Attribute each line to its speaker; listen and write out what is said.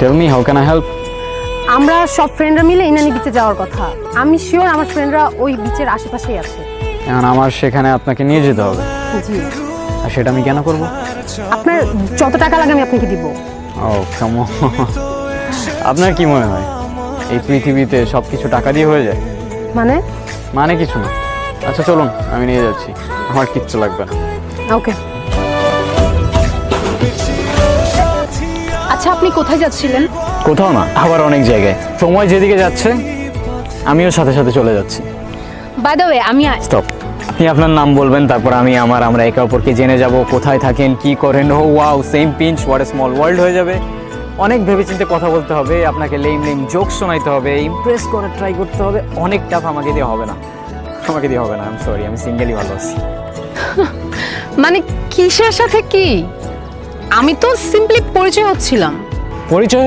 Speaker 1: Tell me, how can I help?
Speaker 2: আমরা সব ফ্রেন্ডরা মিলে ইনানি বিচে যাওয়ার কথা। আমি শিওর আমার ফ্রেন্ডরা ওই বিচের আশেপাশেই আছে।
Speaker 1: এখন আমার সেখানে আপনাকে নিয়ে যেতে হবে,
Speaker 2: জি।
Speaker 1: আর সেটা আমি কেন করব?
Speaker 2: আপনার যত টাকা লাগে আমি আপনাকে দিব।
Speaker 1: ও কাম অন। আপনার কি মনে হয় এই পৃথিবীতে সব কিছু টাকা দিয়ে হয়ে যায়?
Speaker 2: মানে?
Speaker 1: মানে কিছু না। আচ্ছা চলুন, আমি নিয়ে যাচ্ছি, আমার কিচ্ছু লাগবে না।
Speaker 2: ওকে।
Speaker 3: আচ্ছা, আপনি কোথায় যাচ্ছিলেন?
Speaker 1: কোথাও না, আবার অনেক জায়গায়। সময় যেদিকে যাচ্ছে আমিও সাথে সাথে চলে যাচ্ছি।
Speaker 3: বাই দ্য ওয়ে, আমি
Speaker 1: স্টপ। আপনি আপনার নাম বলবেন, তারপর আমরা একে অপরকে জেনে যাব, কোথায় থাকেন, কি করেন। Oh wow, same pinch, what a small world হয়ে যাবে। অনেক ভেবেচিন্তে কথা বলতে হবে, আপনাকে লেম জোক শোনাইতে হবে, ইমপ্রেস করার ট্রাই করতে হবে। অনেক টাফ, আমাকে দিয়ে হবে না, আই এম সরি, আমি সিঙ্গেলই ভালো আছি।
Speaker 3: মানে কিসের সাথে কি? আমি তো সিম্পলি পরিচয় হচ্ছিলাম।
Speaker 1: পরিচয়